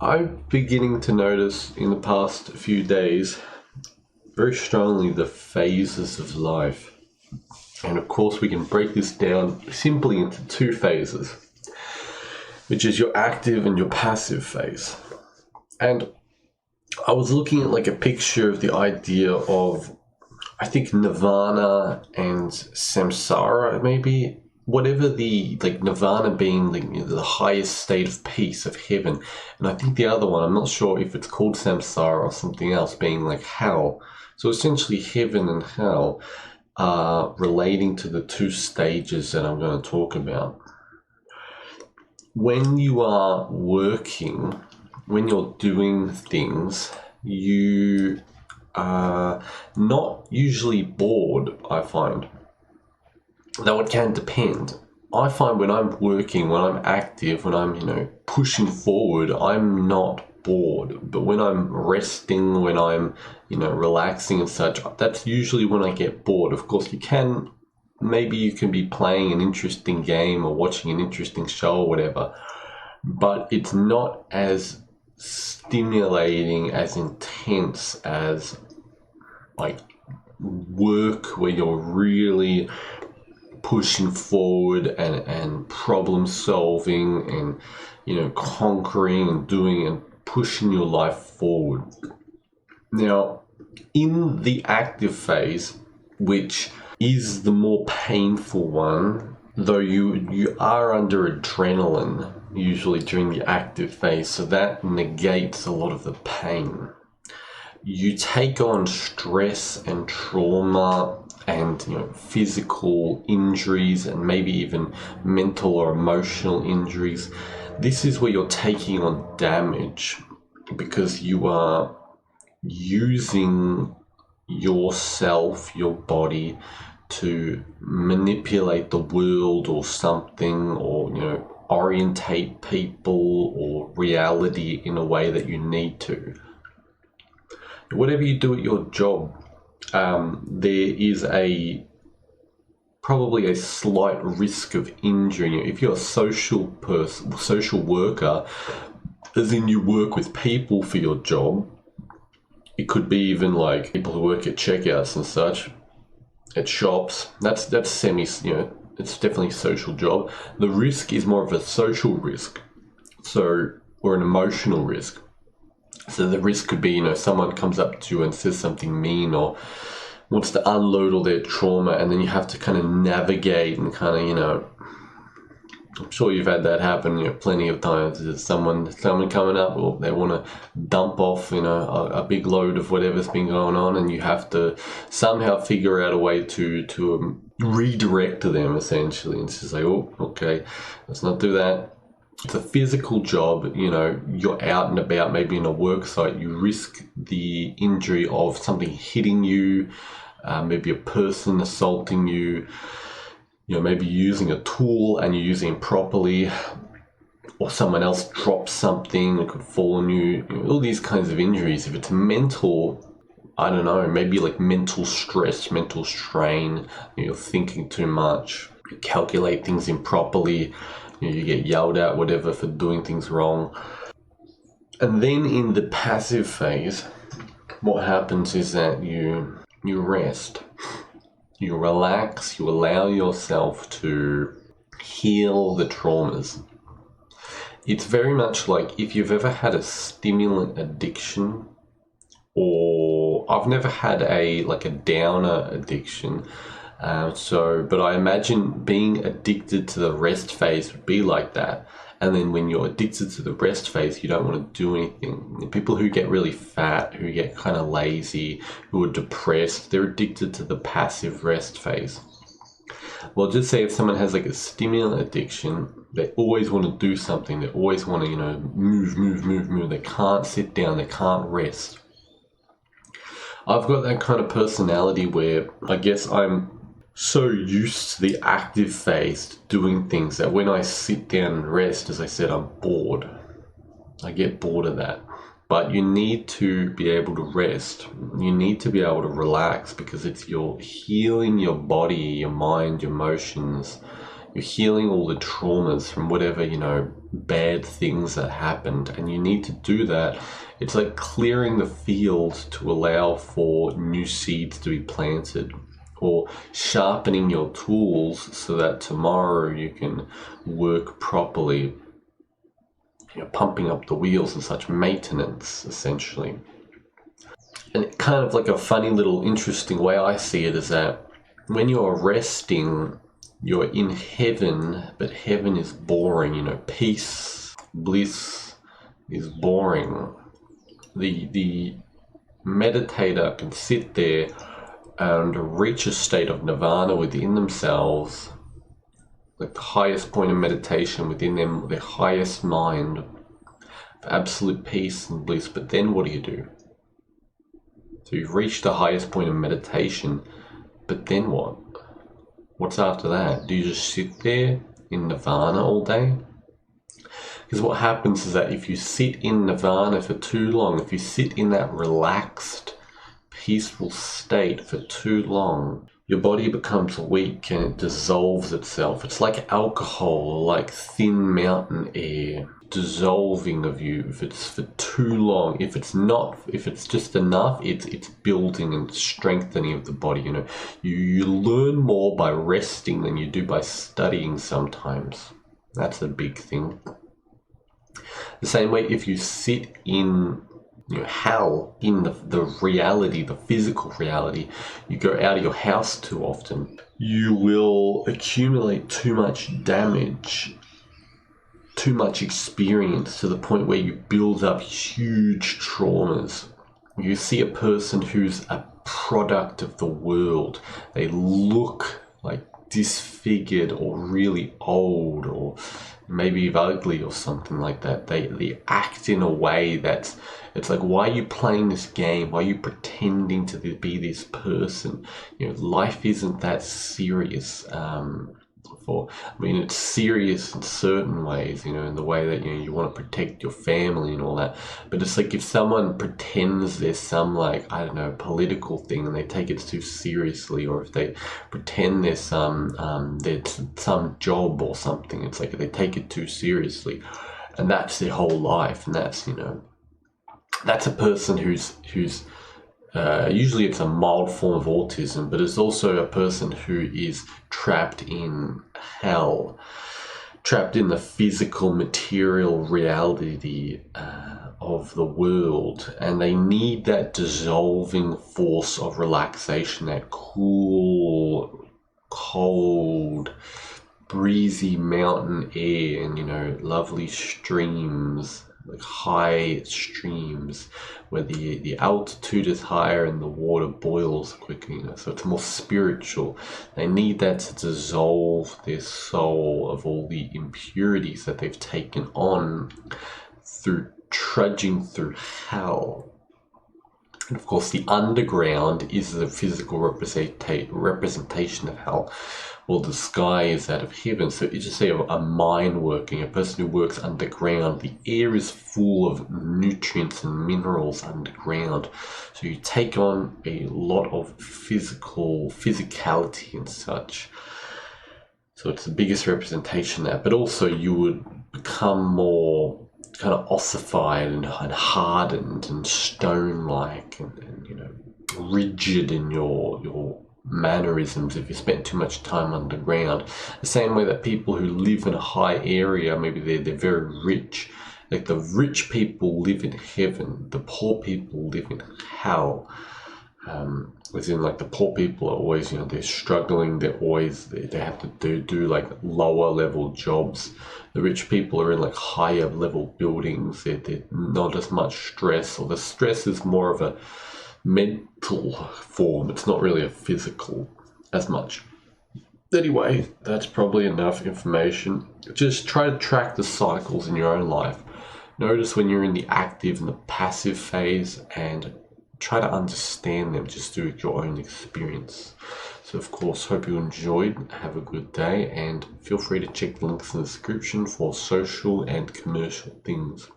I'm beginning to notice in the past few days very strongly the phases of life. And of course, we can break this down simply into two phases, which is your active and your passive phase. And I was looking at like a picture of the idea of, I think, nirvana and samsara, maybe. Whatever the, like, nirvana being the highest state of peace, of heaven. And I think the other one, I'm not sure if it's called samsara or something else, being like hell. So essentially heaven and hell are relating to the two stages that I'm going to talk about. When you are working, when you're doing things, you are not usually bored, I find. Though it can depend. I find when I'm working, when I'm active, when I'm, pushing forward, I'm not bored. But when I'm resting, when I'm, relaxing and such, that's usually when I get bored. Of course, you can be playing an interesting game or watching an interesting show or whatever, but it's not as stimulating, as intense as like work where you're really pushing forward and problem solving and conquering and doing and pushing your life forward. Now, in the active phase, which is the more painful one, though you are under adrenaline usually during the active phase, so that negates a lot of the pain. You take on stress and trauma and physical injuries and maybe even mental or emotional injuries. This is where you're taking on damage because you are using yourself, your body, to manipulate the world or something, or orientate people or reality in a way that you need to. Whatever you do at your job, there is probably a slight risk of injury. If you're a social worker, as in you work with people for your job, it could be even like people who work at checkouts and such, at shops. That's it's definitely a social job. The risk is more of a social risk, or an emotional risk. So the risk could be, someone comes up to you and says something mean or wants to unload all their trauma, and then you have to kind of navigate and kind of, I'm sure you've had that happen, plenty of times. There's someone coming up, or they want to dump off, a big load of whatever's been going on, and you have to somehow figure out a way to redirect them, essentially. And it's just like, oh, okay, let's not do that. It's a physical job, you're out and about, maybe in a work site, you risk the injury of something hitting you, maybe a person assaulting you, maybe using a tool and you're using it properly, or someone else drops something that could fall on you, all these kinds of injuries. If it's mental, I don't know, maybe like mental stress, mental strain, you're thinking too much, you calculate things improperly, you get yelled at, whatever, for doing things wrong. And then in the passive phase, what happens is that you rest, you relax, you allow yourself to heal the traumas. It's very much like if you've ever had a stimulant addiction, or I've never had a downer addiction. But I imagine being addicted to the rest phase would be like that. And then when you're addicted to the rest phase, you don't want to do anything. People who get really fat, who get kind of lazy, who are depressed, they're addicted to the passive rest phase. Well, just say if someone has like a stimulant addiction, they always want to do something. They always want to, move. They can't sit down. They can't rest. I've got that kind of personality where I guess I'm so used to the active phase, doing things, that when I sit down and rest, as I said, I'm bored. I get bored of that. But you need to be able to rest. You need to be able to relax, because you're healing your body, your mind, your emotions. you're healing all the traumas from whatever, bad things that happened, and you need to do that. It's like clearing the field to allow for new seeds to be planted, or sharpening your tools so that tomorrow you can work properly, pumping up the wheels and such, maintenance essentially. And kind of like a funny little interesting way I see it is that when you're resting, you're in heaven, but heaven is boring, peace, bliss is boring. The meditator can sit there and reach a state of nirvana within themselves, like the highest point of meditation within them, their highest mind, for absolute peace and bliss. But then what do? So you've reached the highest point of meditation, but then what? What's after that? Do you just sit there in nirvana all day? Because what happens is that if you sit in nirvana for too long, if you sit in that relaxed, peaceful state for too long, your body becomes weak and it dissolves itself. It's like alcohol, like thin mountain air, dissolving of you if it's for too long. If it's just enough, it's building and strengthening of the body. You learn more by resting than you do by studying sometimes. That's a big thing. The same way, if you sit in hell, in the reality, the physical reality, you go out of your house too often, you will accumulate too much damage, too much experience, to the point where you build up huge traumas. You see a person who's a product of the world. They look like disfigured or really old or maybe ugly or something like that. They act in a way that's, it's like, why are you playing this game? Why are you pretending to be this person? Life isn't that serious. It's serious in certain ways, in the way that, you want to protect your family and all that. But it's like if someone pretends there's some, political thing and they take it too seriously, or if they pretend there's some job or something, it's like they take it too seriously. And that's their whole life. And that's a person who's usually it's a mild form of autism, but it's also a person who is trapped in hell, trapped in the physical, material reality of the world, and they need that dissolving force of relaxation, that cool, cold, breezy mountain air, and lovely streams, like high streams where the altitude is higher and the water boils quickly, so it's more spiritual. They need that to dissolve their soul of all the impurities that they've taken on through trudging through hell. And of course, the underground is the physical representation of hell. Well, the sky is that of heaven. So you just say a mine working, a person who works underground. The air is full of nutrients and minerals underground. So you take on a lot of physicality and such. So it's the biggest representation of that. But also you would become more kind of ossified and hardened and stone-like and rigid in your mannerisms if you spend too much time underground. The same way that people who live in a high area, maybe they're very rich. Like the rich people live in heaven, the poor people live in hell. As in, like, the poor people are always, they're struggling. They're always, they have to do like lower level jobs. The rich people are in like higher level buildings. They're not as much stress, or the stress is more of a mental form. It's not really a physical as much. Anyway, that's probably enough information. Just try to track the cycles in your own life. Notice when you're in the active and the passive phase, and try to understand them just through your own experience. So of course, hope you enjoyed. Have a good day, and feel free to check the links in the description for social and commercial things.